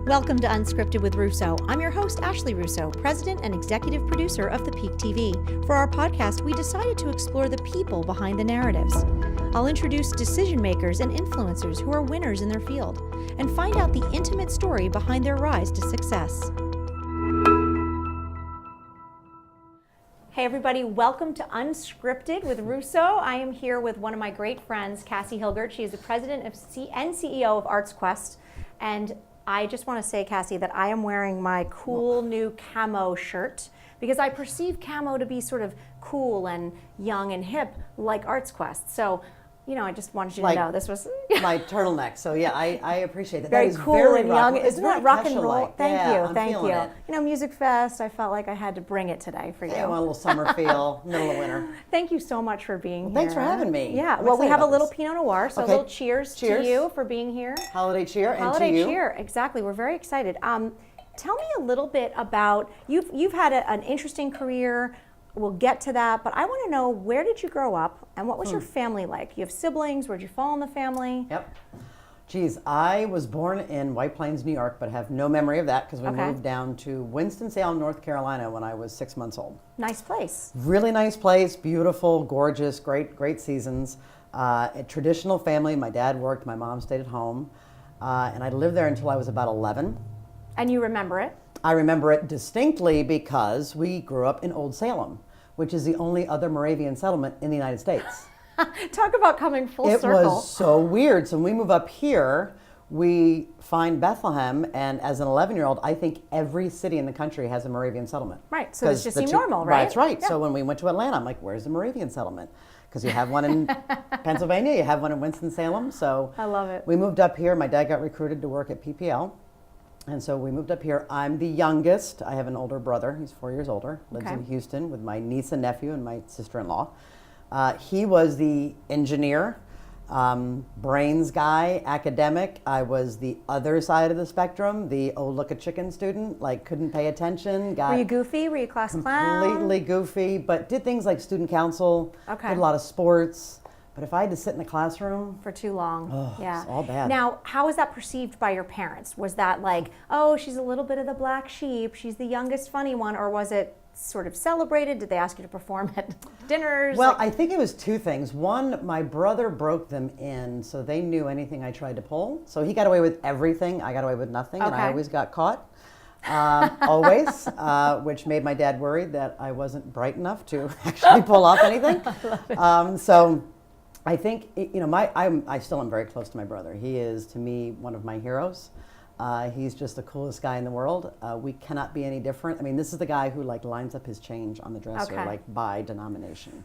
Welcome to Unscripted with Russo. I'm your host, Ashley Russo, president and executive producer of The Peak TV. For our podcast, we decided to explore the people behind the narratives. I'll introduce decision makers and influencers who are winners in their field and find out the intimate story behind their rise to success. Hey everybody, welcome to Unscripted with Russo. I am here with one of my great friends, Kassie Hilgert. She is the president and CEO of ArtsQuest. And I just want to say, Kassie, that I am wearing my cool new camo shirt because I perceive camo to be sort of cool and young and hip like ArtsQuest. So, you know, I just wanted you to know this was my turtleneck. So yeah, I appreciate that. Very that is cool very and young. Isn't that rock and roll? Like. Thank yeah, you, thank you. It. You know, Music Fest, I felt like I had to bring it today for you. Yeah, I want a little summer feel, middle of winter. Thank you so much for being here. Thanks for having me. Yeah, well, we have a little Pinot Noir, so okay. a little cheers to you for being here. Holiday cheer, Holiday and to you. cheer, exactly. We're very excited. Tell me a little bit about, you've had an interesting career. We'll get to that, but I want to know, where did you grow up and what was your family like? You have siblings, where'd you fall in the family? Yep. Geez, I was born in White Plains, New York, but have no memory of that because we moved down to Winston-Salem, North Carolina when I was 6 months old. Nice place. Really nice place, beautiful, gorgeous, great seasons. A traditional family. My dad worked, my mom stayed at home, and I lived there until I was about 11. And you remember it? I remember it distinctly because we grew up in Old Salem, which is the only other Moravian settlement in the United States. Talk about coming full circle. It was so weird. So when we move up here, we find Bethlehem, and as an 11-year-old, I think every city in the country has a Moravian settlement. Right, so it just seemed normal, right? That's right. Yeah. So when we went to Atlanta, I'm like, where's the Moravian settlement? Because you have one in Pennsylvania, you have one in Winston-Salem. So I love it. We moved up here. My dad got recruited to work at PPL. And so we moved up here. I'm the youngest. I have an older brother. He's 4 years older. Lives in Houston with my niece and nephew and my sister-in-law. He was the engineer, brains guy, academic. I was the other side of the spectrum, the oh look a chicken student, like couldn't pay attention. Were you goofy? Were you class clown? Completely goofy, but did things like student council, did a lot of sports. But if I had to sit in the classroom for too long, it's all bad. Now, how was that perceived by your parents? Was that like, oh, she's a little bit of the black sheep, she's the youngest funny one, or was it sort of celebrated? Did they ask you to perform at dinners? Well, I think it was two things. One, my brother broke them in, so they knew anything I tried to pull. So he got away with everything. I got away with nothing, and I always got caught. Always, which made my dad worried that I wasn't bright enough to actually pull off anything. So I think, you know, I still am very close to my brother. He is, to me, one of my heroes. He's just the coolest guy in the world. We cannot be any different. I mean, this is the guy who like lines up his change on the dresser, like by denomination.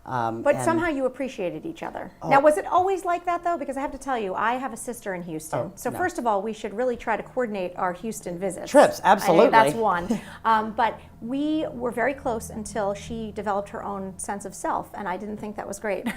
But somehow you appreciated each other. Now, was it always like that, though? Because I have to tell you, I have a sister in Houston. First of all, we should really try to coordinate our Houston visits. Trips, absolutely. That's one. But we were very close until she developed her own sense of self, and I didn't think that was great.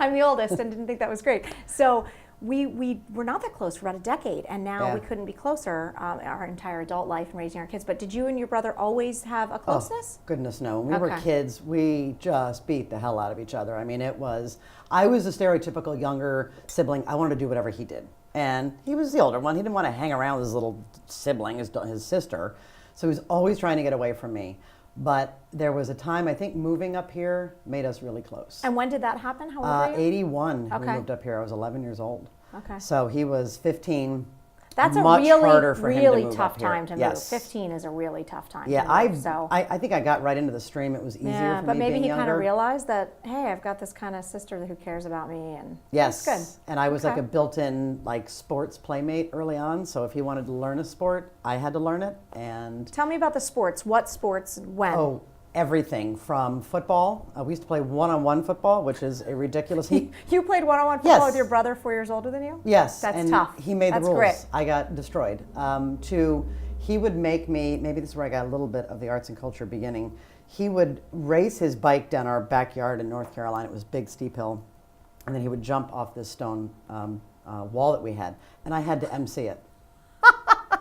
I'm the oldest and didn't think that was great. So we were not that close for about a decade, and now we couldn't be closer our entire adult life and raising our kids. But did you and your brother always have a closeness? Oh, goodness no. When we were kids, we just beat the hell out of each other. I mean, I was the stereotypical younger sibling. I wanted to do whatever he did. And he was the older one. He didn't want to hang around with his little sibling, his sister. So he was always trying to get away from me. But there was a time, I think moving up here made us really close. And when did that happen? How old were you? 81, we moved up here. I was 11 years old. Okay. So he was 15. That's much a really, harder for him to really move tough up here. time to move. Yes. 15 is a really tough time Yeah, to move. I think I got right into the stream. It was easier for me but maybe being he younger. kind of realized that, hey, I've got this kind of sister who cares about me, and yes, that's good. And I was like a built-in like sports playmate early on. So if he wanted to learn a sport, I had to learn it. And tell me about the sports. What sports? When? Oh, everything from football. We used to play one-on-one football, which is a ridiculous. You played one-on-one football with your brother 4 years older than you? Yes, that's and tough. He made the rules. Great. I got destroyed. He would make me. Maybe this is where I got a little bit of the arts and culture beginning. He would race his bike down our backyard in North Carolina. It was a big, steep hill, and then he would jump off this stone wall that we had, and I had to MC it.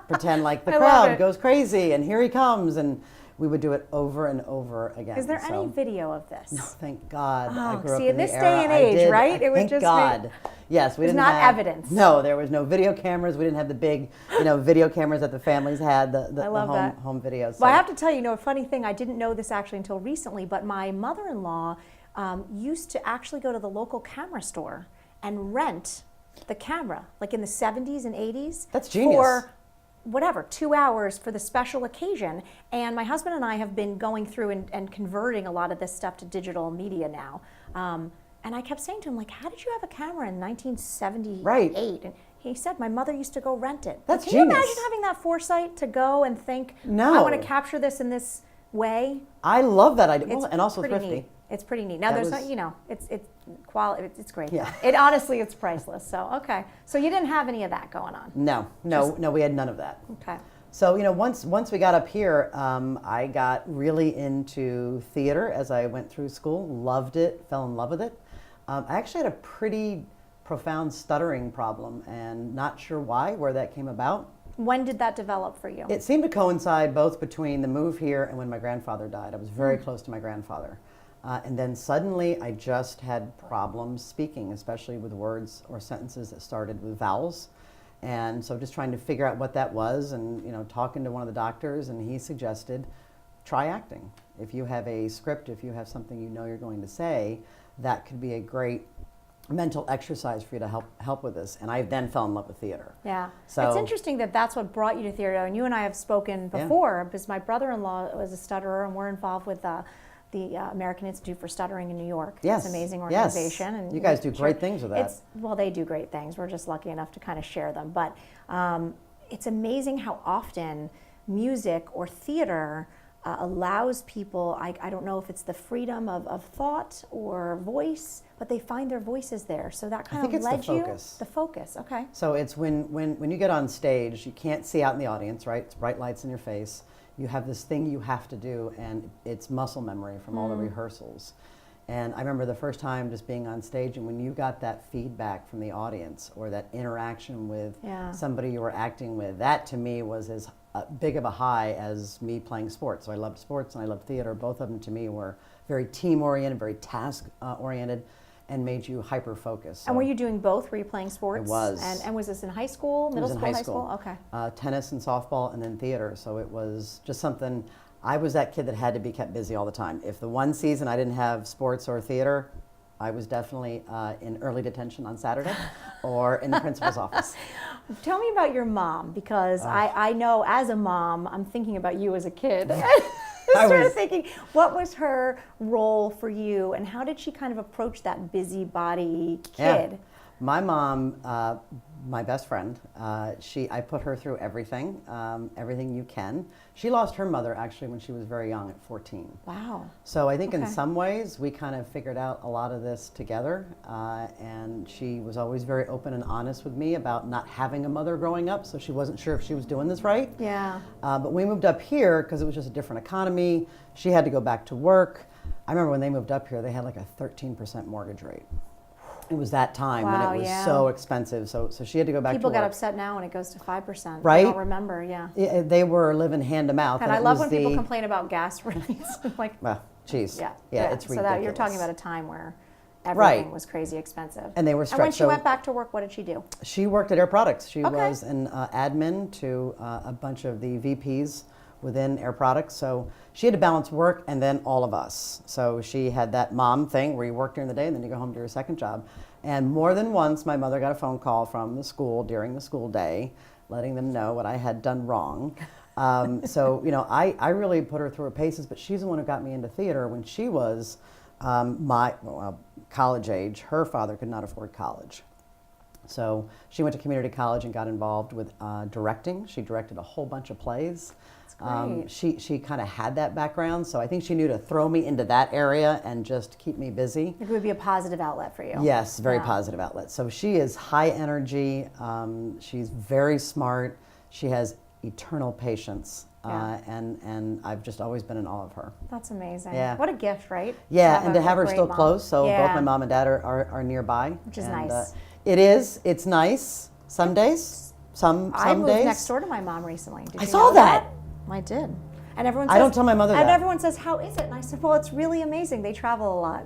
Pretend like the crowd goes crazy, and here he comes, and we would do it over and over again. Is there any video of this? No, thank God. I grew up see, in this the day era and I age, did. right? It would Thank just be- God. Yes, we There's didn't not have evidence. No, there was no video cameras. We didn't have the big, video cameras that the families had. The I love that. home videos. Well, I have to tell you, a funny thing, I didn't know this actually until recently, but my mother-in-law used to actually go to the local camera store and rent the camera, like in the 70s and 80s. That's genius. For whatever, 2 hours for the special occasion. And my husband and I have been going through and converting a lot of this stuff to digital media now. And I kept saying to him, like, how did you have a camera in 1978? Right. And he said, my mother used to go rent it. That's Can genius. you imagine having that foresight to go and think, No. I want to capture this in this way? I love that idea. It's Well, and also pretty thrifty. neat. It's pretty neat. Now That there's was- not, it's quality. It's great. Yeah. It honestly, it's priceless. So okay. So you didn't have any of that going on. No, we had none of that. Okay. So, once we got up here, I got really into theater as I went through school, loved it, fell in love with it. I actually had a pretty profound stuttering problem and not sure where that came about. When did that develop for you? It seemed to coincide both between the move here and when my grandfather died. I was very close to my grandfather. And then suddenly I just had problems speaking, especially with words or sentences that started with vowels. And so just trying to figure out what that was and, talking to one of the doctors, and he suggested, try acting. If you have a script, if you have something you're going to say, that could be a great mental exercise for you to help with this. And I then fell in love with theater. Yeah. So it's interesting that that's what brought you to theater. And you and I have spoken before because my brother-in-law was a stutterer and we're involved with the American Institute for Stuttering in New York. Yes. It's an amazing organization. Yes. And you guys do great things with that. Well, they do great things. We're just lucky enough to kind of share them. But it's amazing how often music or theater allows people, I don't know if it's the freedom of thought or voice, but they find their voices there. So that kind of led you. The focus, okay. So it's when you get on stage, you can't see out in the audience, right? It's bright lights in your face. You have this thing you have to do, and it's muscle memory from all the rehearsals. And I remember the first time just being on stage, and when you got that feedback from the audience or that interaction with somebody you were acting with, that to me was as big of a high as me playing sports. So I loved sports and I loved theater. Both of them to me were very team-oriented, very task-oriented, and made you hyper-focused. So and were you doing both? Were you playing sports? I was. And was this in high school, middle school, high school? Okay. Tennis and softball, and then theater. So it was just something. I was that kid that had to be kept busy all the time. If the one season I didn't have sports or theater, I was definitely in early detention on Saturday or in the principal's office. Tell me about your mom, because I know as a mom, I'm thinking about you as a kid. I started thinking, what was her role for you, and how did she kind of approach that busybody kid? Yeah. My mom, my best friend, I put her through everything, everything you can. She lost her mother actually when she was very young at 14. Wow. So I think in some ways we kind of figured out a lot of this together, and she was always very open and honest with me about not having a mother growing up, so she wasn't sure if she was doing this right. Yeah. But we moved up here because it was just a different economy. She had to go back to work. I remember when they moved up here, they had like a 13% mortgage rate. It was that time when it was so expensive. So she had to go back to work. People get upset now when it goes to 5%. Right? I don't remember, yeah. They were living hand to mouth. And I love when people complain about gas rates. Like, well, geez. Yeah, it's ridiculous. So that you're talking about a time where everything was crazy expensive. And they were stretched. And when she went back to work, what did she do? She worked at Air Products. She was an admin to a bunch of the VPs within Air Products. So she had to balance work and then all of us. So she had that mom thing where you work during the day and then you go home to your second job. And more than once, my mother got a phone call from the school during the school day, letting them know what I had done wrong. So, I really put her through her paces, but she's the one who got me into theater when she was college age. Her father could not afford college. So she went to community college and got involved with directing. She directed a whole bunch of plays. She kind of had that background, so I think she knew to throw me into that area and just keep me busy. It would be a positive outlet for you. Yes, very positive outlet. So she is high energy. She's very smart. She has eternal patience, and I've just always been in awe of her. That's amazing. Yeah. What a gift, right? Yeah, and to have her still mom. close. So both my mom and dad are nearby, which is nice. It is. It's nice. Some days. Some I moved days. next door to my mom recently. Did you saw know that. I did. And everyone I says, don't tell my mother and that. everyone says, how is it? And I said, well, it's really amazing. They travel a lot.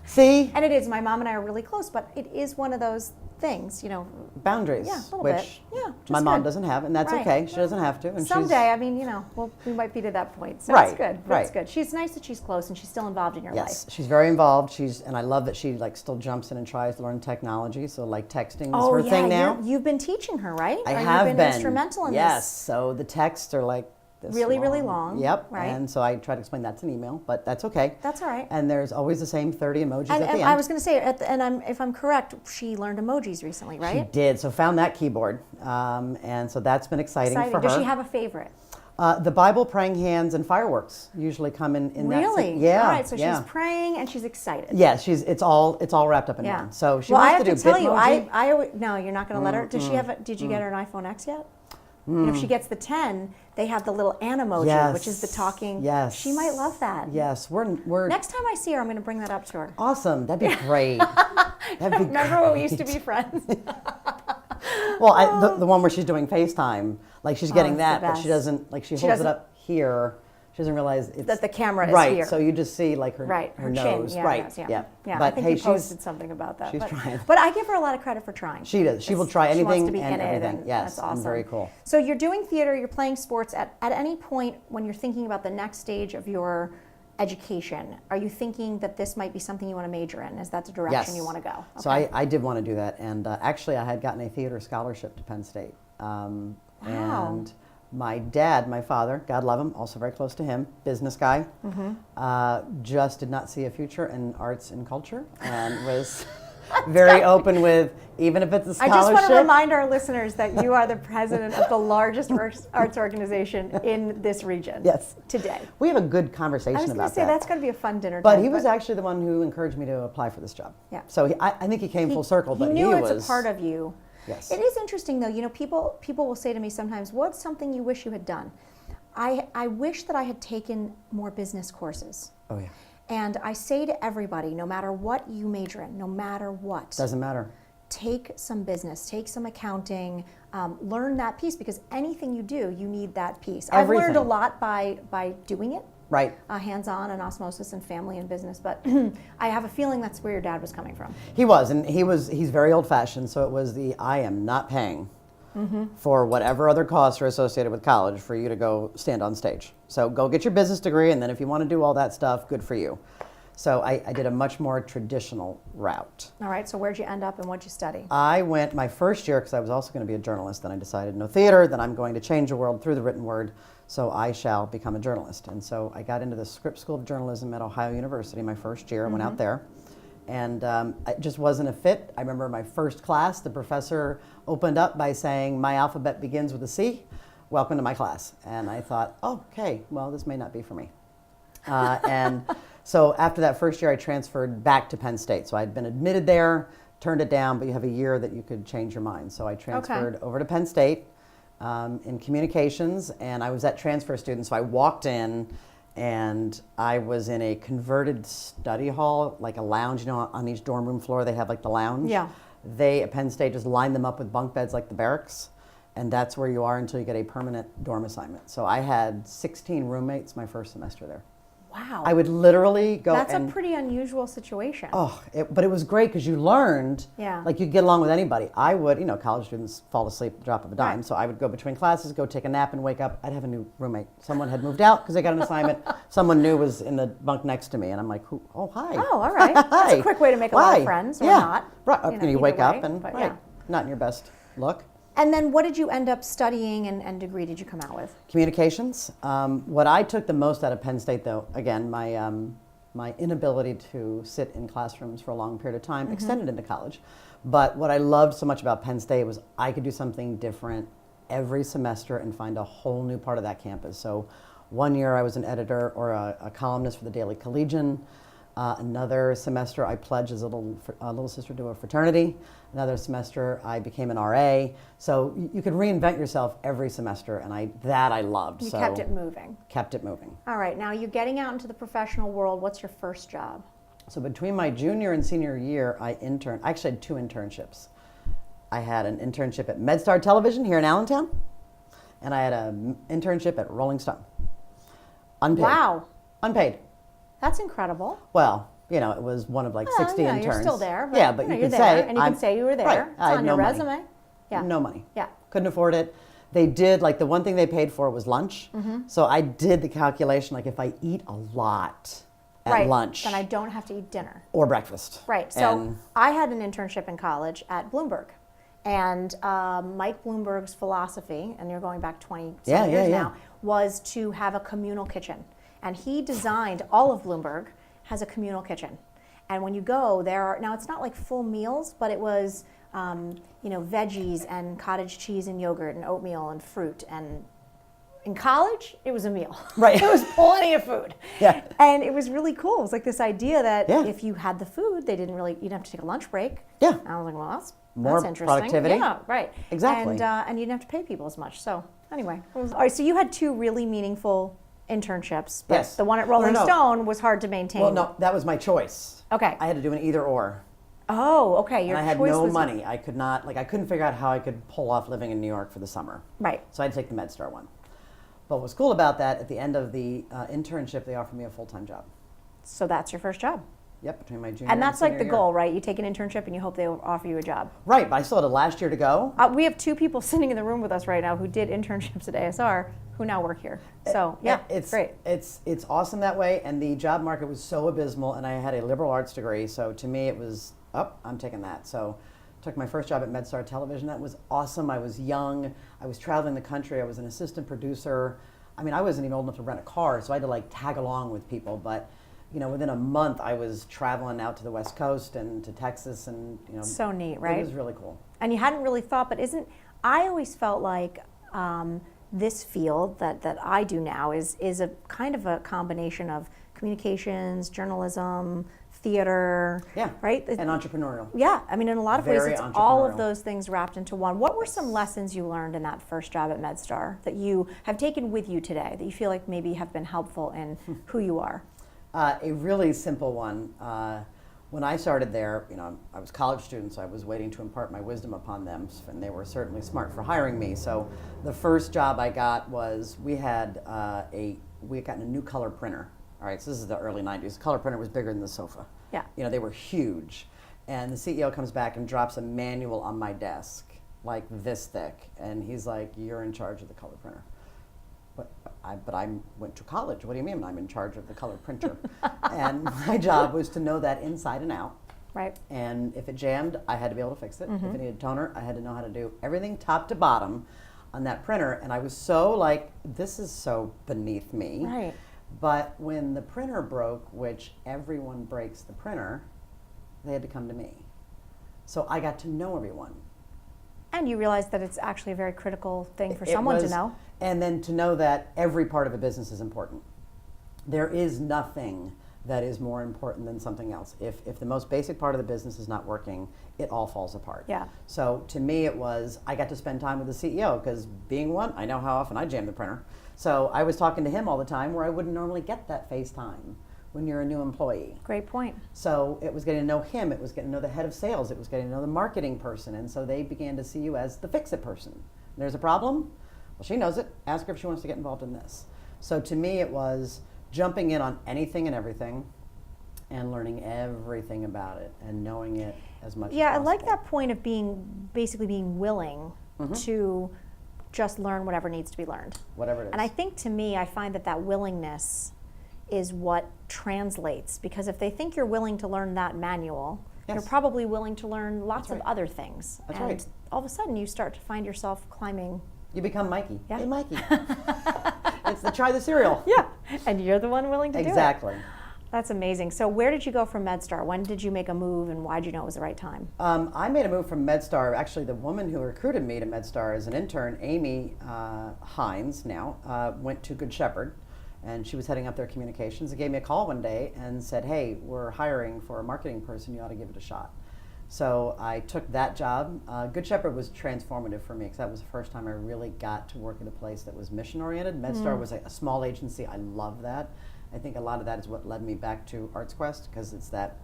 See? And it is. My mom and I are really close, but it is one of those things, you know. Boundaries. Yeah, a little which bit. Yeah, just my mom good. doesn't have, and that's Right. okay. She doesn't have to. And Someday, I mean, you know, we might be to that point. So Right, it's good. right. It's good. She's nice that she's close and she's still involved in your Yes, life. she's very involved. And I love that she like still jumps in and tries to learn technology. So like texting is her thing now. You've been teaching her, right? I Or have you've been instrumental in yes. this. So the texts are like this Really, really long. Yep. Right. And so I try to explain that's an email, but that's okay. That's all right. And there's always the same 30 emojis And at the end. I was going to say, if I'm correct, she learned emojis recently, right? She did. So found that keyboard, and so that's been exciting for her. Does she have a favorite? The Bible, praying hands, and fireworks usually come in that. Really? Yeah. All right. So yeah. she's praying and she's excited. Yeah, it's all wrapped up in Yeah. one. So she well, I wants have to to do tell you, Bitmoji. no, you're not going to let her. Does she have? Did you get her an iPhone X yet? You know, if she gets the 10, they have the little Animoji, Yes. which is the talking. Yes. She might love that. Yes, we're Next time I see her, I'm going to bring that up to her. awesome. That'd be great. That'd be Remember when we used to be friends? Well, the one where she's doing FaceTime, like she's getting it's that, the but she best. doesn't like she holds it doesn't- up here. She doesn't realize it's That the camera is right. here. So you just see like her her nose, chin. Yeah, right? yes, yeah. Yeah. Yeah, But I think hey, you posted something about that. she's but, trying. But I give her a lot of credit for trying. She does. She will try She wants anything to be and in it, everything. and Yes, that's awesome. and very cool. So you're doing theater, you're playing sports. At any point when you're thinking about the next stage of your education, are you thinking that this might be something you want to major in? Is that the direction Yes. you want to go? So I did want to do that, and actually I had gotten a theater scholarship to Penn State. Wow. And my dad, my father, God love him, also very close to him, business guy, just did not see a future in arts and culture, and was very open with, even if it's a I scholarship. just want to remind our listeners that you are the president of the largest arts organization in this region. Yes. Today. We have a good conversation I was about going to say that. that's going to be a fun dinner. But time, he was actually the one who encouraged me to apply for this job. Yeah. So I think he came full circle, but he knew he it's was a part of you. Yes. It is interesting though. You know, people will say to me sometimes, "What's something you wish you had done?" I wish that I had taken more business courses. Oh yeah. And I say to everybody, no matter what you major in, no matter what, Doesn't matter. take some business, take some accounting, learn that piece, because anything you do, you need that piece. I've learned a Everything. lot by doing it. Right. Hands-on and osmosis and family and business, but I have a feeling that's where your dad was coming from. He was, and he's very old-fashioned, so it was I am not paying for whatever other costs are associated with college for you to go stand on stage. So go get your business degree, and then if you want to do all that stuff, good for you. So I did a much more traditional route. All right, so where'd you end up and what'd you study? I went my first year, because I was also going to be a journalist, then I decided no theater, then I'm going to change the world through the written word, so I shall become a journalist. And so I got into the Scripps School of Journalism at Ohio University my first year. I went out there, and it just wasn't a fit. I remember my first class, the professor opened up by saying, "My alphabet begins with a C. Welcome to my class." And I thought, oh, okay, well, this may not be for me. And so after that first year, I transferred back to Penn State. So I'd been admitted there, turned it down, but you have a year that you could change your mind. So I transferred over to Penn State in communications, and I was that transfer student. So I walked in, and I was in a converted study hall, like a lounge. You know, on each dorm room floor, they have like the lounge. Yeah. They, at Penn State, just lined them up with bunk beds like the barracks. And that's where you are until you get a permanent dorm assignment. So I had 16 roommates my first semester there. Wow. I would literally go That's and... a pretty unusual situation. Oh, but it was great because you learned, Yeah. like you could get along with anybody. I would, college students fall asleep at the drop of a dime. Right. So I would go between classes, go take a nap and wake up. I'd have a new roommate. Someone had moved out because they got an assignment. Someone new was in the bunk next to me. And I'm like, who? Oh, hi. Oh, all right. That's Hi. a quick way to make a lot Why? of friends, or Yeah. not. Right. You know, And you either wake up way, and, but right, yeah. not in your best look. And then what did you end up studying and degree did you come out with? Communications. What I took the most out of Penn State, though, again, my inability to sit in classrooms for a long period of time extended into college. But what I loved so much about Penn State was I could do something different every semester and find a whole new part of that campus. So one year I was an editor or a columnist for the Daily Collegian. Another semester I pledged as a little sister to a fraternity. Another semester I became an RA. So you could reinvent yourself every semester, and I loved. You so kept it moving. Kept it moving. All right, now you're getting out into the professional world. What's your first job? So between my junior and senior year, I actually had 2 internships. I had an internship at MedStar Television here in Allentown, and I had an internship at Rolling Stone. Unpaid. Wow. Unpaid. That's incredible. Well, it was one of like 60 interns. You're still there. Yeah, but you you're could there, say. and you can say you were there. Right, It's I had on no your money. resume. Yeah. No money. Yeah. Couldn't afford it. They did, like, the one thing they paid for was lunch. So I did the calculation, like, if I eat a lot at lunch. Then I don't have to eat dinner. Or breakfast. Right. So I had an internship in college at Bloomberg. And Mike Bloomberg's philosophy, and you're going back 20 years now, was to have a communal kitchen. And he designed, all of Bloomberg has a communal kitchen. And when you go, now it's not like full meals, but it was, veggies and cottage cheese and yogurt and oatmeal and fruit. And in college, it was a meal. Right. It was plenty of food. Yeah. And it was really cool. It was like this idea that Yeah. if you had the food, you didn't have to take a lunch break. Yeah. And I was like, well, that's More interesting. productivity. Yeah, right. Exactly. And you didn't have to pay people as much. So anyway, all right. So you had two really meaningful internships, but Yes. the one at Rolling No. Stone was hard to maintain. Well, no, that was my choice. Okay. I had to do an either or. Oh, okay. Your And I had choice no was money. I could not, I couldn't figure out how I could pull off living in New York for the summer. Right. So I had to take the MedStar one. But what's cool about that, at the end of the internship, they offered me a full-time job. So that's your first job. Yep, between my junior And that's senior like the year. goal, right? You take an internship and you hope they will offer you a job. Right, but I still had a last year to go. We have two people sitting in the room with us right now who did internships at ASR who now work here. So yeah, it's great. It's awesome that way, and the job market was so abysmal, and I had a liberal arts degree, so to me it was, I'm taking that. So took my first job at MedStar Television. That was awesome. I was young. I was traveling the country. I was an assistant producer. I mean, I wasn't even old enough to rent a car, so I had to like tag along with people. But within a month, I was traveling out to the West Coast and to Texas, and So neat, right? It was really cool. And you hadn't really thought, but I always felt like this field that I do now is a kind of a combination of communications, journalism, theater, Yeah, right? and entrepreneurial. Yeah, I mean, in a lot of ways, Very it's all of entrepreneurial. those things wrapped into one. What were some lessons you learned in that first job at MedStar that you have taken with you today that you feel like maybe have been helpful in who you are? A really simple one. When I started there, I was a college student, so I was waiting to impart my wisdom upon them, and they were certainly smart for hiring me. So the first job I got was we had gotten a new color printer. All right, so this is the early 90s. The color printer was bigger than the sofa. Yeah. They were huge. And the CEO comes back and drops a manual on my desk, like this thick. And he's like, "You're in charge of the color printer." But I went to college. What do you mean I'm in charge of the color printer? And my job was to know that inside and out. Right. And if it jammed, I had to be able to fix it. If it needed toner, I had to know how to do everything top to bottom on that printer. And I was so like, this is so beneath me. Right. But when the printer broke, which everyone breaks the printer, they had to come to me. So I got to know everyone. And you realize that it's actually a very critical thing for It someone to was- know. And then to know that every part of a business is important. There is nothing that is more important than something else. If the most basic part of the business is not working, it all falls apart. Yeah. So to me it was, I got to spend time with the CEO because being one, I know how often I jam the printer. So I was talking to him all the time where I wouldn't normally get that FaceTime when you're a new employee. Great point. So it was getting to know him, it was getting to know the head of sales, it was getting to know the marketing person, and so they began to see you as the fix-it person. There's a problem? Well, she knows it. Ask her if she wants to get involved in this. So to me it was jumping in on anything and everything and learning everything about it and knowing it as much as Yeah, I possible. like that point of basically being willing to just learn whatever needs to be learned. Whatever it is. And I think to me, I find that willingness is what translates, because if they think you're willing to learn that manual, you're Yes. probably willing to learn lots That's of right. other things. That's and right. all of a sudden you start to find yourself climbing. You become Mikey. Yeah. Hey, Mikey. It's the try the cereal. Yeah, and you're the one willing to do it. Exactly. That's amazing. So where did you go from MedStar? When did you make a move, and why did you know it was the right time? I made a move from MedStar. Actually, the woman who recruited me to MedStar as an intern, Amy Hines now, went to Good Shepherd, and she was heading up their communications and gave me a call one day and said, "Hey, we're hiring for a marketing person. You ought to give it a shot." So I took that job. Good Shepherd was transformative for me because that was the first time I really got to work at a place that was mission-oriented. MedStar was a small agency. I love that. I think a lot of that is what led me back to ArtsQuest, because it's that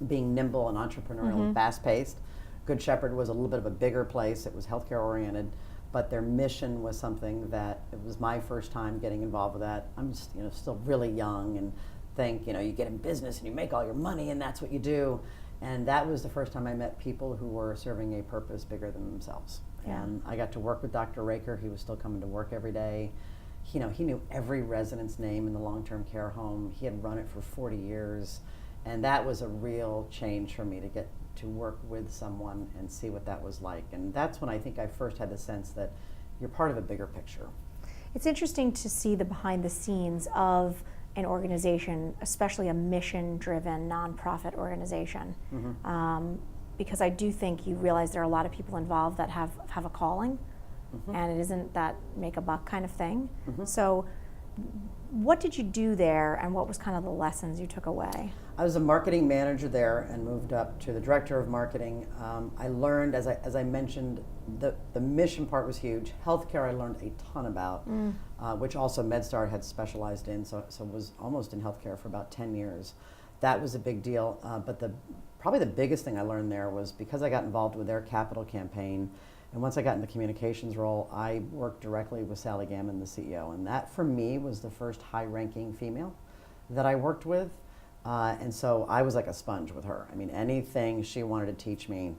being nimble and entrepreneurial and fast-paced. Good Shepherd was a little bit of a bigger place. It was healthcare-oriented. but their mission was something that it was my first time getting involved with that. I'm just, still really young and think, you get in business and you make all your money and that's what you do. And that was the first time I met people who were serving a purpose bigger than themselves. Yeah. And I got to work with Dr. Raker. He was still coming to work every day. He knew every resident's name in the long-term care home. He had run it for 40 years. And that was a real change for me to get to work with someone and see what that was like. And that's when I think I first had the sense that you're part of a bigger picture. It's interesting to see the behind the scenes of an organization, especially a mission-driven nonprofit organization, because I do think you realize there are a lot of people involved that have a calling, and it isn't that make a buck kind of thing. So what did you do there, and what was kind of the lessons you took away? I was a marketing manager there and moved up to the director of marketing. I learned, as I mentioned, the mission part was huge. Healthcare I learned a ton about, which also MedStar had specialized in, so was almost in healthcare for about 10 years. That was a big deal, but probably the biggest thing I learned there was because I got involved with their capital campaign, and once I got in the communications role, I worked directly with Sally Gammon, the CEO, and that for me was the first high-ranking female that I worked with. And so I was like a sponge with her. I mean, anything she wanted to teach me,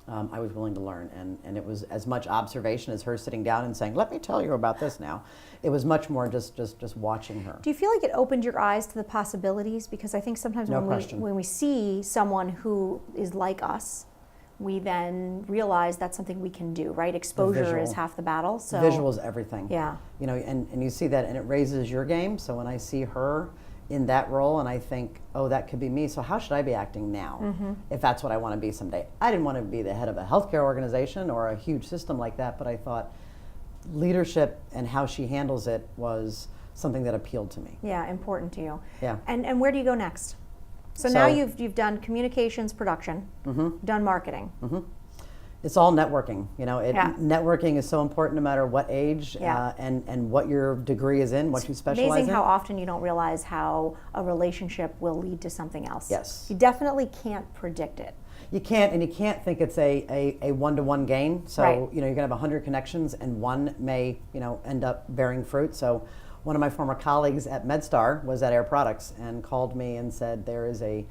I was willing to learn. And it was as much observation as her sitting down and saying, let me tell you about this now. It was much more just watching her. Do you feel like it opened your eyes to the possibilities? Because I think sometimes when we see someone who is like us, we then realize that's something we can do, right? Exposure is half the battle. So visual is everything. Yeah. And you see that and it raises your game. So when I see her in that role and I think, oh, that could be me, so how should I be acting now if that's what I want to be someday? I didn't want to be the head of a healthcare organization or a huge system like that, but I thought leadership and how she handles it was something that appealed to me. Yeah, important to you. Yeah. And where do you go next? So now you've done communications production, done marketing. It's all networking. Networking is so important no matter what age and what your degree is in, what you specialize in. Amazing how often you don't realize how a relationship will lead to something else. Yes. You definitely can't predict it. You can't, and you can't think it's a one-to-one gain. So, you're going to have 100 connections and one may, end up bearing fruit. So one of my former colleagues at MedStar was at Air Products and called me and said, there is a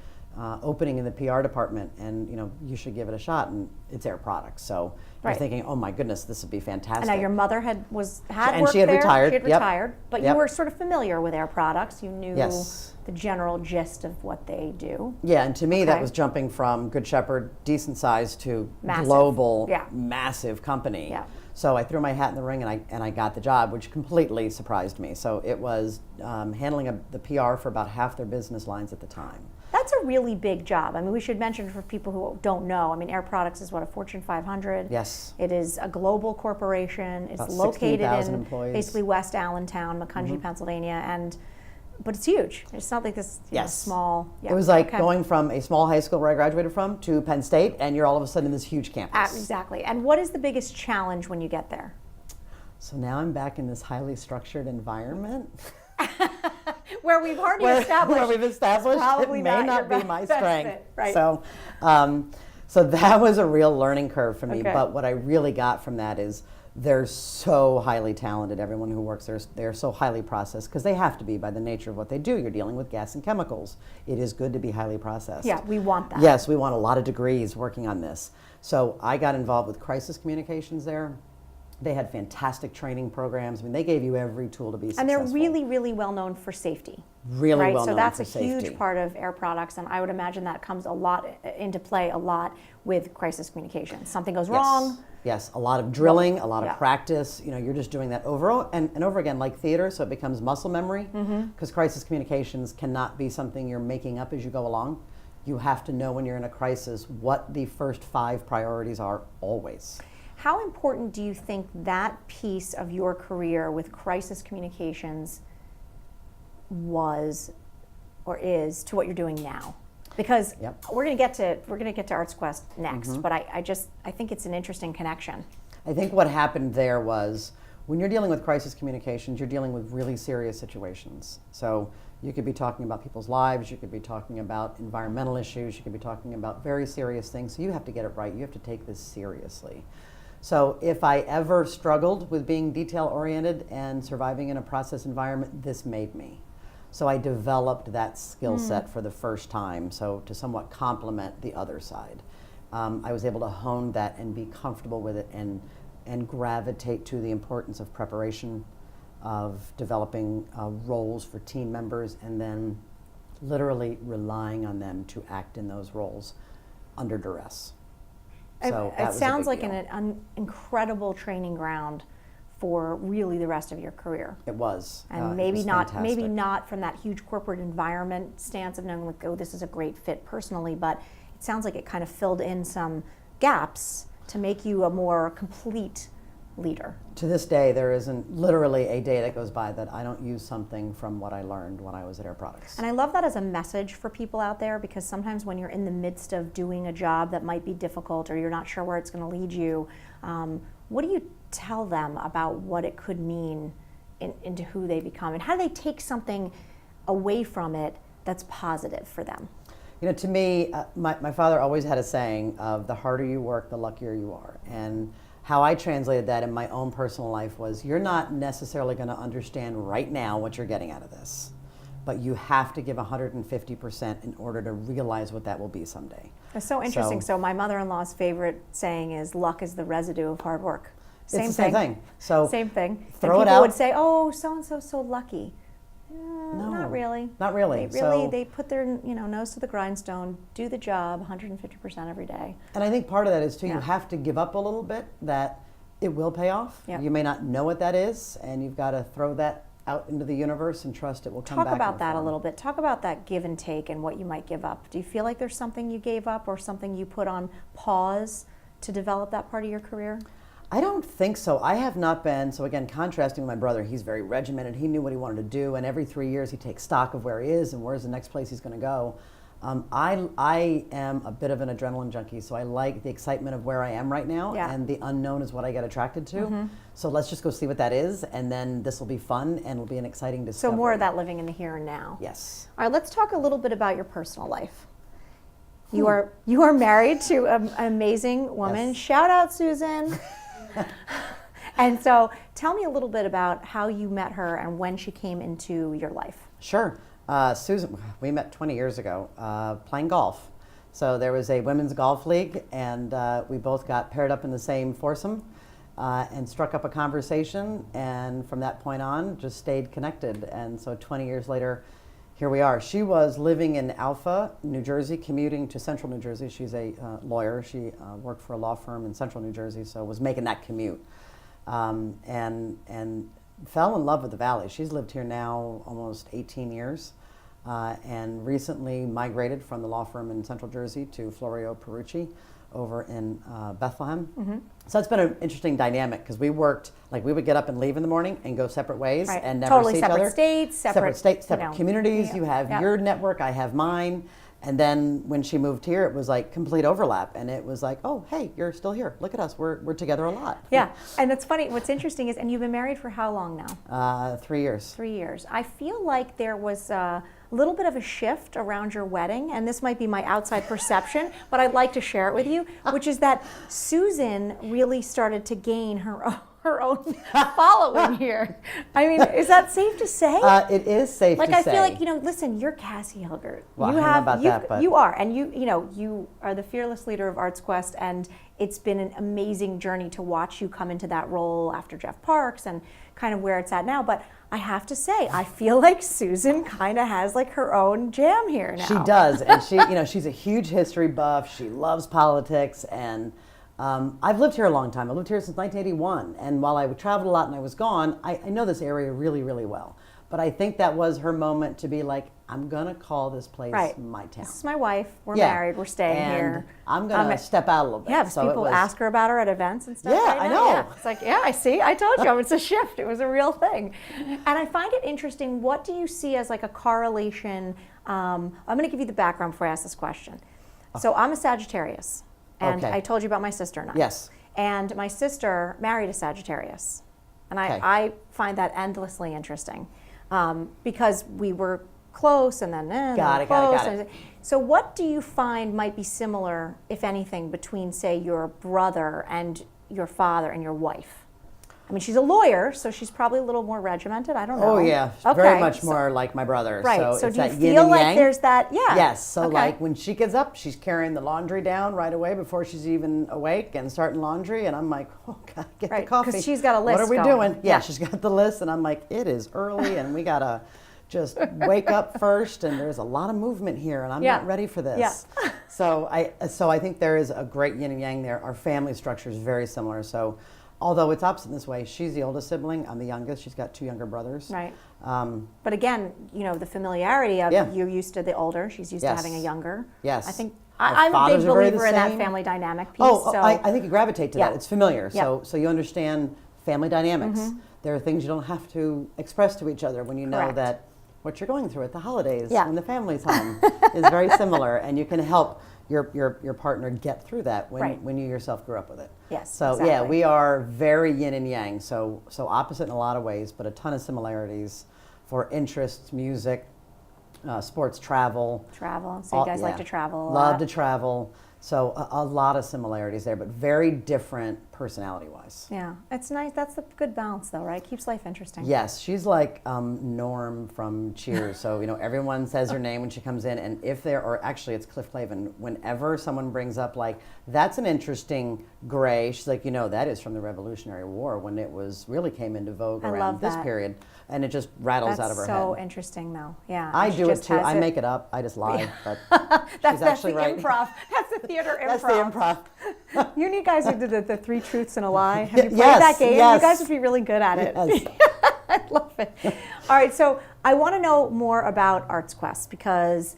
opening in the PR department and you should give it a shot, and it's Air Products. So you're thinking, oh my goodness, this would be fantastic. And now your mother had and worked she had there. retired. She had retired, but you were sort of familiar with Air Products. You knew the general gist of what they do. Yeah, and to me that was jumping from Good Shepherd, decent size, to global, massive company. Yeah. So I threw my hat in the ring and I got the job, which completely surprised me. So it was handling the PR for about half their business lines at the time. That's a really big job. I mean, we should mention for people who don't know, I mean, Air Products is a Fortune 500. Yes. It is a global corporation. It's about located in employees. Basically West Allentown, Macungie, Pennsylvania, but it's huge. It's not like this small. Yeah. It was like going from a small high school where I graduated from to Penn State, and you're all of a sudden in this huge campus. Exactly. And what is the biggest challenge when you get there? So now I'm back in this highly structured environment. Where we've already established. Where we've established probably it may not be my strength. Fit, right. So that was a real learning curve for me. Okay. But what I really got from that is they're so highly talented. Everyone who works there, they're so highly processed because they have to be by the nature of what they do. You're dealing with gas and chemicals. It is good to be highly processed. Yeah, we want that. Yes, we want a lot of degrees working on this. So I got involved with crisis communications there. They had fantastic training programs. I mean, they gave you every tool to be successful. And they're really, really well known for safety. Really well known for safety. So that's a huge part of Air Products, and I would imagine that comes into play a lot with crisis communications. Something goes wrong. Yes, a lot of drilling, a lot of practice. You're just doing that over and over again, like theater, so it becomes muscle memory. Because crisis communications cannot be something you're making up as you go along. You have to know when you're in a crisis what the first 5 priorities are always. How important do you think that piece of your career with crisis communications was or is to what you're doing now? Because we're going to get to ArtsQuest next, but I think it's an interesting connection. I think what happened there was when you're dealing with crisis communications, you're dealing with really serious situations. So you could be talking about people's lives, you could be talking about environmental issues, you could be talking about very serious things. So you have to get it right. You have to take this seriously. So if I ever struggled with being detail-oriented and surviving in a process environment, this made me. So I developed that skill set for the first time, so to somewhat complement the other side. I was able to hone that and be comfortable with it and gravitate to the importance of preparation, of developing roles for team members, and then literally relying on them to act in those roles under duress. So it sounds like an incredible training ground for really the rest of your career. It was. And maybe not from that huge corporate environment stance of knowing, like, oh, this is a great fit personally, but it sounds like it kind of filled in some gaps to make you a more complete leader. To this day, there isn't literally a day that goes by that I don't use something from what I learned when I was at Air Products. And I love that as a message for people out there, because sometimes when you're in the midst of doing a job that might be difficult or you're not sure where it's going to lead you, what do you tell them about what it could mean into who they become, and how do they take something away from it that's positive for them? You know, to me, my father always had a saying of the harder you work, the luckier you are. And how I translated that in my own personal life was, you're not necessarily going to understand right now what you're getting out of this, but you have to give 150% in order to realize what that will be someday. That's so interesting. So my mother-in-law's favorite saying is, luck is the residue of hard work. It's the same thing. So same thing. Throw and it out. People would say, oh, so-and-so's so lucky. No, not really. Not really. They put their nose to the grindstone, do the job 150% every day. And I think part of that is too, you have to give up a little bit, that it will pay off. Yeah. You may not know what that is, and you've got to throw that out into the universe and trust it will come back. Talk about that a little bit. Talk about that give and take and what you might give up. Do you feel like there's something you gave up or something you put on pause to develop that part of your career? I don't think so. I have not been, so again, contrasting with my brother, he's very regimented. He knew what he wanted to do, and every 3 years he takes stock of where he is and where's the next place he's going to go. I am a bit of an adrenaline junkie, so I like the excitement of where I am right now, and the unknown is what I get attracted to. So let's just go see what that is, and then this will be fun and it'll be an exciting discovery. So more of that living in the here and now. Yes. All right, let's talk a little bit about your personal life. You are married to an amazing woman. Yes. Shout out, Susan. And so tell me a little bit about how you met her and when she came into your life. Sure. Susan, we met 20 years ago playing golf. So there was a women's golf league, and we both got paired up in the same foursome and struck up a conversation, and from that point on just stayed connected. And so 20 years later, here we are. She was living in Alpha, New Jersey, commuting to Central New Jersey. She's a lawyer. She worked for a law firm in Central New Jersey, so was making that commute. And fell in love with the Valley. She's lived here now almost 18 years and recently migrated from the law firm in Central Jersey to Florio Perucci over in Bethlehem. So it's been an interesting dynamic, because we worked, like, we would get up and leave in the morning and go separate ways and never totally see each other. Separate states, separate communities. You have your network, I have mine. And then when she moved here, it was like complete overlap, and it was like, oh, hey, you're still here. Look at us. We're together a lot. Yeah, and it's funny. What's interesting is, and you've been married for how long now? 3 years. 3 years. I feel like there was a little bit of a shift around your wedding, and this might be my outside perception, but I'd like to share it with you, which is that Susan really started to gain her own following here. I mean, is that safe to say? It is safe to say. Like, I feel like, listen, you're Kassie Hilgert. Well, I don't know about that, but you are, and you are the fearless leader of ArtsQuest, and it's been an amazing journey to watch you come into that role after Jeff Parks and kind of where it's at now. But I have to say, I feel like Susan kind of has like her own jam here now. She does, and she's a huge history buff. She loves politics, and I've lived here a long time. I lived here since 1981, and while I traveled a lot and I was gone, I know this area really, really well. But I think that was her moment to be like, I'm going to call this place my town. This is my wife. We're married. We're staying here. I'm going to step out a little bit. Yeah, so people ask her about her at events and stuff. Yeah, I know. Yeah. It's like, yeah, I see. I told you. It's a shift. It was a real thing. And I find it interesting. What do you see as like a correlation? I'm going to give you the background before I ask this question. So I'm a Sagittarius. And I told you about my sister and I. Yes. And my sister married a Sagittarius. And I find that endlessly interesting because we were close and then got it. So what do you find might be similar, if anything, between, say, your brother and your father and your wife? I mean, she's a lawyer, so she's probably a little more regimented. I don't know. Oh yeah, very much more like my brother. Right. So it's do you that yin feel and like yang. there's that? Yeah. Yes. So like when she gets up, she's carrying the laundry down right away before she's even awake and starting laundry, and I'm like, oh God, get the coffee. Because she's got a list. What are we going. doing? Yeah, she's got the list, and I'm like, it is early, and we gotta just wake up first, and there's a lot of movement here, and I'm not ready for this. Yeah. So I think there is a great yin and yang there. Our family structure is very similar. So although it's opposite in this way, she's the oldest sibling, I'm the youngest. She's got 2 younger brothers. Right. But again, the familiarity of you're used to the older, she's used to Yes. having a younger. Yes. I think I'm a big believer in that family dynamic piece. I think you gravitate to that. It's familiar. Yeah. So you understand family dynamics. There are things you don't have to express to each other when you know that what you're going through at the holidays when the family's home is very similar, and you can help your partner get through that when you yourself grew up with it. Yes. So exactly. yeah, we are very yin and yang. So opposite in a lot of ways, but a ton of similarities for interests, music, sports, travel. Travel. So you guys like to travel a lot. Love to travel. So a lot of similarities there, but very different personality-wise. Yeah, it's nice. That's a good balance, though, right? Keeps life interesting. Yes, she's like Norm from Cheers. So everyone says her name when she comes in, and if there, or actually it's Cliff Clavin. Whenever someone brings up like that's an interesting gray, she's like, that is from the Revolutionary War when it really came into vogue around this period, and it just rattles out of her head. That's so interesting, though. Yeah, I do it too. I make it up. I just lie, but that's actually the right. Improv. That's the theater improv. That's the improv. You guys who did the 3 truths and a lie. Have you played Yes, that game? yes. You guys would be really good at it. Yes. I love it. All right, so I want to know more about ArtsQuest because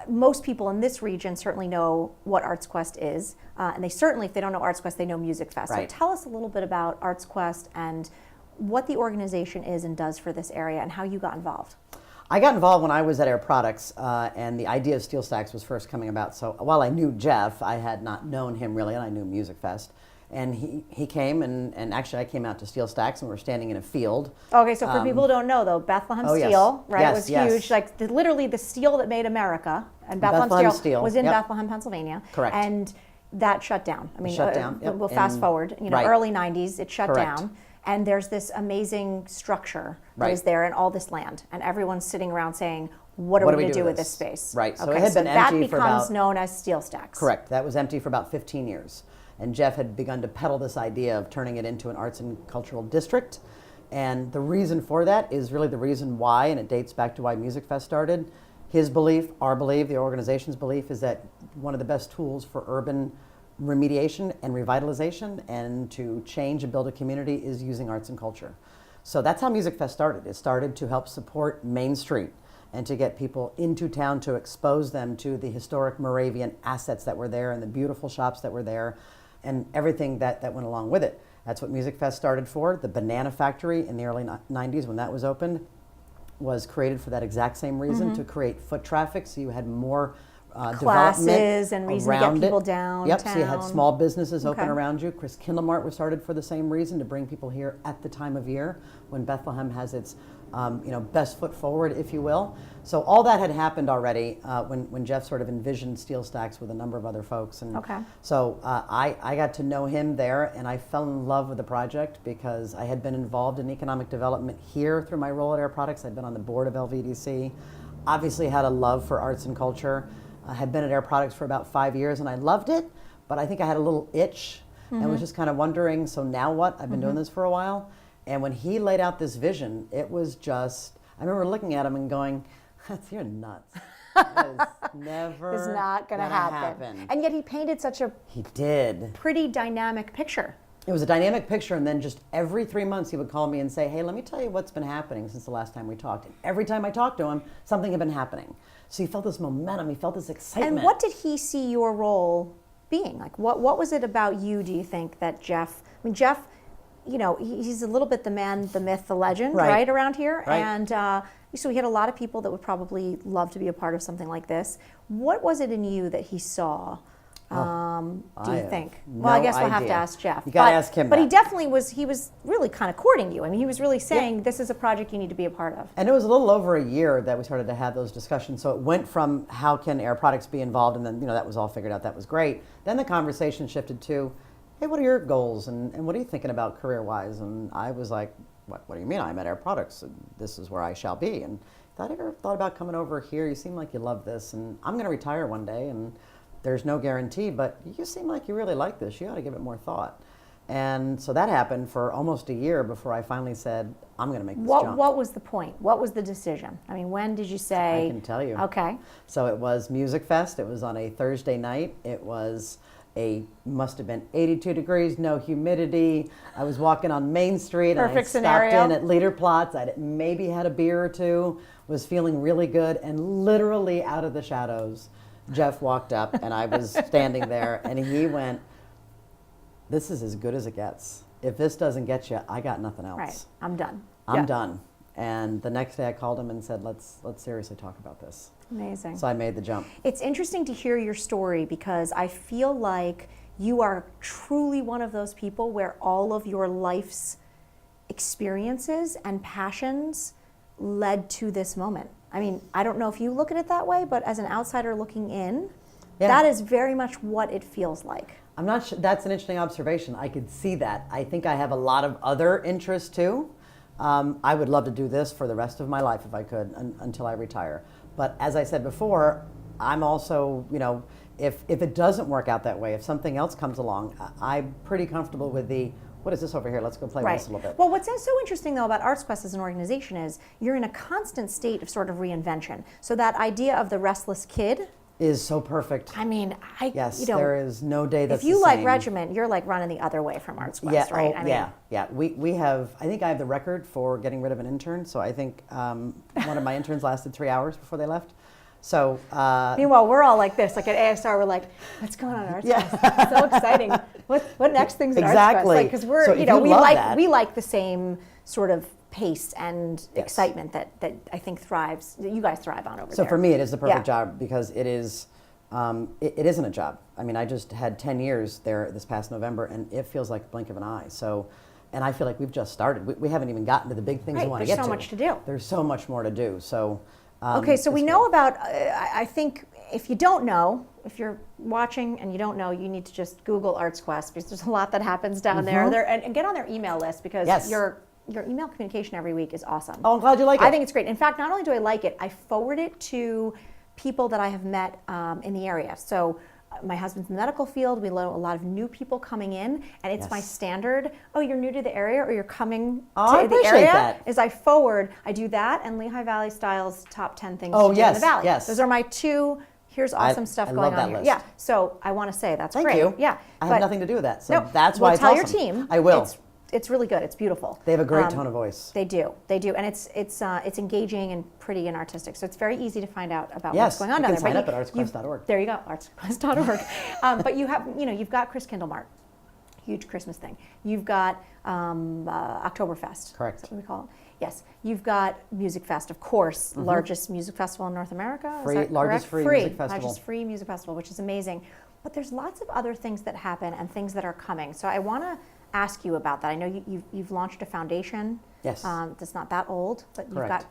most people in this region certainly know what ArtsQuest is, and they certainly, if they don't know ArtsQuest, they know Music Fest. Right. So tell us a little bit about ArtsQuest and what the organization is and does for this area and how you got involved. I got involved when I was at Air Products, and the idea of Steel Stacks was first coming about. So while I knew Jeff, I had not known him really, and I knew Music Fest. And he came, and actually I came out to Steel Stacks, and we were standing in a field. Okay, so for people who don't know, though, Bethlehem Steel, right, yes, was yes. huge. Like literally the steel that made America, and Bethlehem Steel was in Bethlehem, Pennsylvania. Correct. And that shut down. I mean, shut down. We'll fast forward. Early '90s, it shut down. And there's this amazing structure that is there in all this land, and everyone's sitting around saying, "What are we going to do with this space?" Right. So it had been empty for about. That becomes known as Steel Stacks. Correct. That was empty for about 15 years, and Jeff had begun to peddle this idea of turning it into an arts and cultural district. And the reason for that is really the reason why, and it dates back to why Music Fest started. His belief, our belief, the organization's belief is that one of the best tools for urban remediation and revitalization and to change and build a community is using arts and culture. So that's how Music Fest started. It started to help support Main Street and to get people into town, to expose them to the historic Moravian assets that were there and the beautiful shops that were there and everything that went along with it. That's what Music Fest started for. The Banana Factory in the early 90s, when that was opened, was created for that exact same reason, to create foot traffic, so you had more classes and reason to get people downtown. Yep, so you had small businesses open around you. Chris Kindlemart was started for the same reason, to bring people here at the time of year when Bethlehem has its best foot forward, if you will. So all that had happened already when Jeff sort of envisioned Steel Stacks with a number of other folks. And so I got to know him there, and I fell in love with the project because I had been involved in economic development here through my role at Air Products. I'd been on the board of LVDC, obviously had a love for arts and culture. I had been at Air Products for about 5 years, and I loved it, but I think I had a little itch and was just kind of wondering, so now what? I've been doing this for a while. And when he laid out this vision, it was just, I remember looking at him and going, you're nuts. That is never It's not going to happen. And yet he painted such a pretty dynamic picture. It was a dynamic picture, and then just every 3 months he would call me and say, hey, let me tell you what's been happening since the last time we talked. And every time I talked to him, something had been happening. So he felt this momentum, he felt this excitement. And what did he see your role being? Like, what was it about you, do you think, that Jeff, Jeff, he's a little bit the man, the myth, the legend, right around here. Right. And so he had a lot of people that would probably love to be a part of something like this. What was it in you that he saw? Do you think? Well, I guess we'll have to ask Jeff. You got to ask him. But he definitely was. He was really kind of courting you. I mean, he was really saying, "This is a project you need to be a part of." And it was a little over a year that we started to have those discussions. So it went from how can Air Products be involved, and then that was all figured out. That was great. Then the conversation shifted to, hey, what are your goals and what are you thinking about career-wise? And I was like, what do you mean? I'm at Air Products and this is where I shall be. And thought, have you ever thought about coming over here? You seem like you love this, and I'm going to retire one day, and there's no guarantee, but you seem like you really like this. You ought to give it more thought. And so that happened for almost a year before I finally said, I'm going to make this jump. What was the point? What was the decision? I mean, when did you say? I can tell you. Okay. So it was Music Fest. It was on a Thursday night. It was must have been 82 degrees, no humidity. I was walking on Main Street. Perfect and I scenario. stopped in at Liederplatz. I maybe had a beer or two, was feeling really good, and literally out of the shadows, Jeff walked up, and I was standing there, and he went, this is as good as it gets. If this doesn't get you, I got nothing else. Right. I'm done. I'm done. And the next day I called him and said, let's seriously talk about this. Amazing. So I made the jump. It's interesting to hear your story because I feel like you are truly one of those people where all of your life's experiences and passions led to this moment. I mean, I don't know if you look at it that way, but as an outsider looking in, that is very much what it feels like. I'm not sure. That's an interesting observation. I could see that. I think I have a lot of other interests too. I would love to do this for the rest of my life if I could, until I retire. But as I said before, I'm also, if it doesn't work out that way, if something else comes along, I'm pretty comfortable with what is this over here? Let's go play with this a little bit. Well, what's so interesting though about ArtsQuest as an organization is you're in a constant state of sort of reinvention. So that idea of the restless kid is so perfect. I mean, yes, there is no day that's if you the like same. Regiment, you're like running the other way from ArtsQuest, right? Yeah. We have. I think I have the record for getting rid of an intern. So I think one of my interns lasted 3 hours before they left. So meanwhile, we're all like this, like at ASR, we're like, what's going on at ArtsQuest? It's so exciting. What next thing's at ArtsQuest? Because we're, so we like the same sort of pace and excitement that I think thrives, that you guys thrive on over there. So for me, it is the perfect job because it is, it isn't a job. I mean, I just had 10 years there this past November, and it feels like the blink of an eye. So, and I feel like we've just started. We haven't even gotten to the big things we want to get to. There's so much to do. There's so much more to do. So, okay, so we know about, I think if you don't know, if you're watching and you don't know, you need to just Google ArtsQuest because there's a lot that happens down there. And get on their email list because your email communication every week is awesome. Oh, I'm glad you like it. I think it's great. In fact, not only do I like it, I forward it to people that I have met in the area. So my husband's in the medical field. We know a lot of new people coming in, and it's my standard, oh, you're new to the area or you're coming to the area. That. Is I do that and Lehigh Valley Style's top 10 things to do in the Valley. Yes. Those are my two. Here's awesome stuff going on here. List. Yeah. So I want to say that's Thank great. You. Yeah. I have nothing to do with that. So that's why it's tell awesome. your team. I will. It's really good. It's beautiful. They have a great tone of voice. They do, and it's engaging and pretty and artistic. So it's very easy to find out about what's going on down there. Sign up at artsquest.org. There you go, artsquest.org. But you have, you've got Chris Kindlemart, huge Christmas thing. You've got Oktoberfest. Correct. That's what we call it. Yes. You've got Music Fest, of course, largest music festival in North America. Largest free music festival. Largest free music festival, which is amazing. But there's lots of other things that happen and things that are coming. So I want to ask you about that. I know you've launched a foundation. Yes. That's not that old, but you've got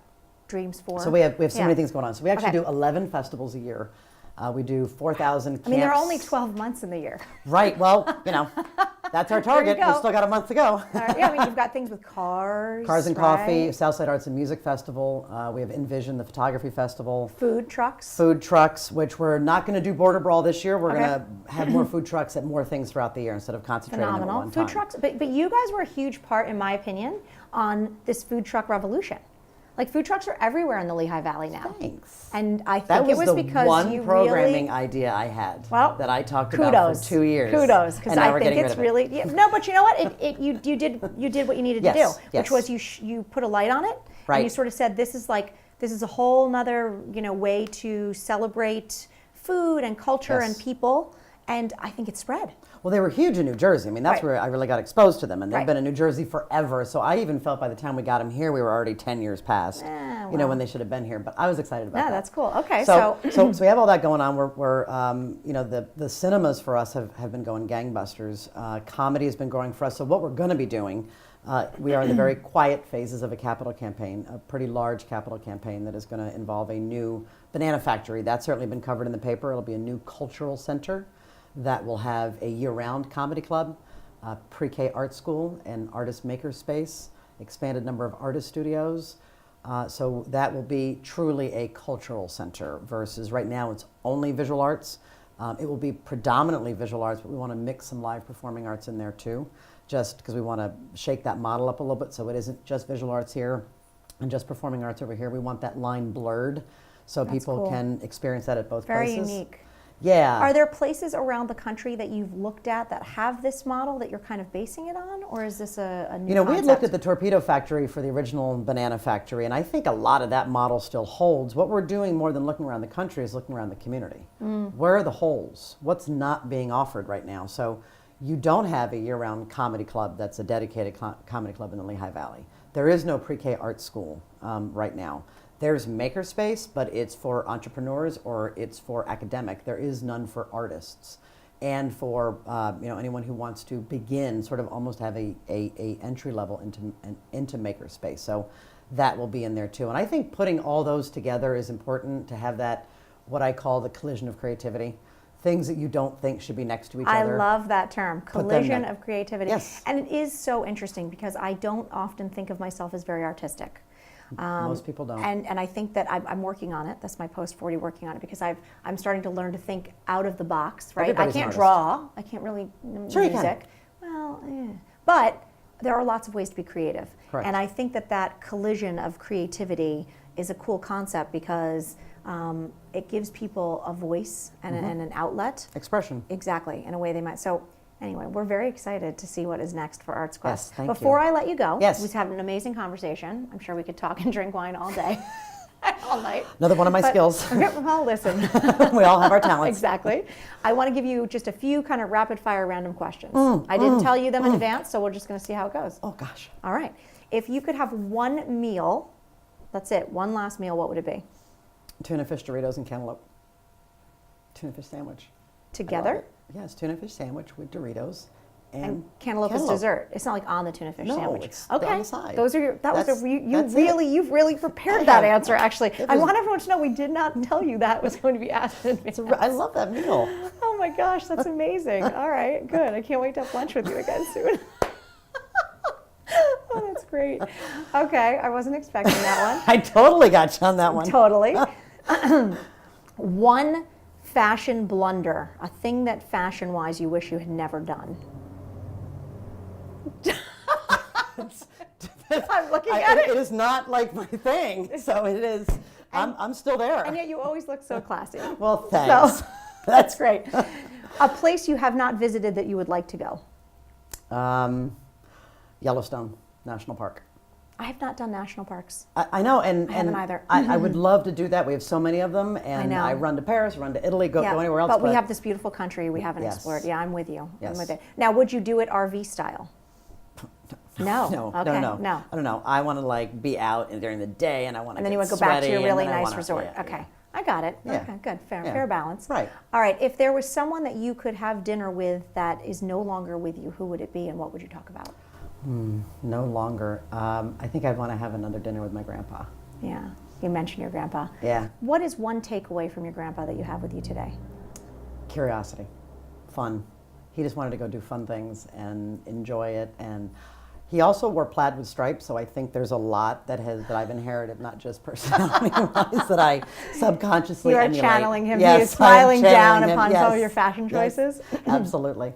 dreams for. So we have so many things going on. So we actually do 11 festivals a year. We do 4,000 camps. I mean, there are only 12 months in the year. Right. Well, that's our target. We've still got a month to go. Yeah, I mean, you've got things with cars. Cars and Coffee, Southside Arts and Music Festival. We have Envision, the photography festival. Food trucks. Food trucks, which we're not going to do Border Brawl this year. We're going to have more food trucks at more things throughout the year instead of concentrating on one time. Food trucks, but you guys were a huge part, in my opinion, on this food truck revolution. Like food trucks are everywhere in the Lehigh Valley now. Thanks. And I think it was because one you programming idea I had that I talked about for 2 years. Kudos, because I think it's really no. But you know what? You did what you needed to do, which was you put a light on it, and you sort of said this is a whole nother way to celebrate food and culture and people, and I think it spread. Well, they were huge in New Jersey. I mean, that's where I really got exposed to them, and they've been in New Jersey forever. So I even felt by the time we got them here, we were already 10 years past, when they should have been here. But I was excited about that. Yeah, that's cool. Okay, so we have all that going on. We're the cinemas for us have been going gangbusters. Comedy has been growing for us. So what we're going to be doing, we are in the very quiet phases of a capital campaign, a pretty large capital campaign that is going to involve a new banana factory. That's certainly been covered in the paper. It'll be a new cultural center that will have a year-round comedy club. pre-K art school and artist maker space, expanded number of artist studios. So that will be truly a cultural center versus right now it's only visual arts. It will be predominantly visual arts, but we want to mix some live performing arts in there too, just because we want to shake that model up a little bit so it isn't just visual arts here and just performing arts over here. We want that line blurred so people can experience that at both places. Very unique. Yeah. Are there places around the country that you've looked at that have this model that you're kind of basing it on, or is this a new concept? We had looked at the Torpedo Factory for the original Banana Factory, and I think a lot of that model still holds. What we're doing more than looking around the country is looking around the community. Where are the holes? What's not being offered right now? So you don't have a year-round comedy club that's a dedicated comedy club in the Lehigh Valley. There is no pre-K art school right now. There's makerspace, but it's for entrepreneurs or it's for academic. There is none for artists, and for anyone who wants to begin, sort of almost have a entry level into makerspace. So that will be in there too. And I think putting all those together is important to have that, what I call the collision of creativity. Things that you don't think should be next to each other. I love that term, collision of creativity. Yes. And it is so interesting because I don't often think of myself as very artistic. Most people don't. And I think that I'm working on it. That's my post-40 working on it because I'm starting to learn to think out of the box, right? Everybody's I can't an draw. I can't really Sure you music. Well, but there are lots of ways to be creative. Correct. And I think that collision of creativity is a cool concept because it gives people a voice and, and an outlet. Expression. Exactly, in a way they might. So anyway, we're very excited to see what is next for ArtsQuest. Yes, thank Before you. I let you go, Yes. we've had an amazing conversation. I'm sure we could talk and drink wine all day, all night. Another one of my skills. Well, listen. We all have our talents. Exactly. I want to give you just a few kind of rapid fire random questions. I didn't tell you them in advance, so we're just going to see how it goes. Oh gosh. All right. If you could have one meal, that's it, one last meal, what would it be? Tuna fish Doritos and cantaloupe. Tuna fish sandwich. Together? Yes, tuna fish sandwich with Doritos and cantaloupe is dessert. It's not like on the tuna fish No, sandwich. it's Okay. on the side. Those are your. You've it. really prepared I that have. answer. Actually, I was- want everyone to know we did not tell you that was going to be asked in advance. I love that meal. Oh my gosh, that's amazing. All right, good. I can't wait to have lunch with you again soon. Oh, that's great. Okay, I wasn't expecting that one. I totally got you on that one. Totally. One fashion blunder, a thing that fashion-wise you wish you had never done. I'm looking at it. It is not like my thing, so it is. I'm still there. And yet you always look so classy. Well, thanks. So, that's great. A place you have not visited that you would like to go? Yellowstone National Park. I have not done national parks. I know, and I haven't either. I would love to do that. We have so many of them, and know. I run to Paris, run to Italy, go anywhere else. But we have this beautiful country we haven't Yes. explored. Yeah, I'm with you. I'm Yes. with it. Now, would you do it RV style? No. No, Okay. no. No. I don't know. I want to be out during the day, and I want to. And then you would go back to your really nice resort. Okay. I got it. Yeah. Okay, good. Fair, Yeah. fair balance. Right. All right. If there was someone that you could have dinner with that is no longer with you, who would it be and what would you talk about? No longer. I think I'd want to have another dinner with my grandpa. Yeah. You mentioned your grandpa. Yeah. What is one takeaway from your grandpa that you have with you today? Curiosity, fun. He just wanted to go do fun things and enjoy it, and he also wore plaid with stripes. So I think there's a lot that I've inherited, not just personality-wise, that I subconsciously You are emulate. channeling him. Yes, he is smiling I'm down channeling him. upon Yes. some of your fashion Yes. choices. Absolutely.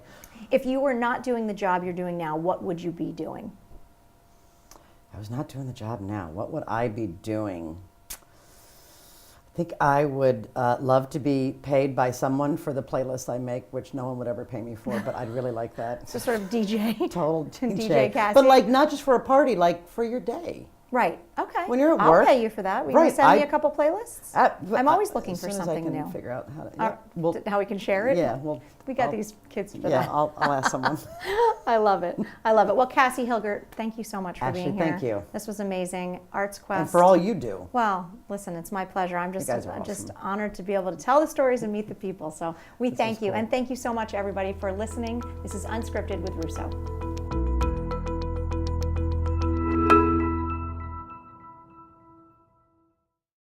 If you were not doing the job you're doing now, what would you be doing? I was not doing the job now. What would I be doing? I think I would love to be paid by someone for the playlists I make, which no one would ever pay me for, but I'd really like that. So sort of DJ. Total DJ Kassie. But not just for a party, for your day. Right. Okay. When you're at I'll work. pay you for that. Will you Right, send me I- a couple playlists? I'm always looking for something as soon as I new. can figure out how to. Yeah, How we can share it? yeah, We got I'll- these kids for Yeah, that. I'll ask someone. I love it. I love it. Well, Kassie Hilgert, thank you so much for Actually, being here. thank you. This was amazing. ArtsQuest. And for all you do. Well, listen, it's my pleasure. I'm just guys are just awesome. honored to be able to tell the stories and meet the people. So we thank you. cool. And thank you so much, everybody, for listening. This is Unscripted with Russo.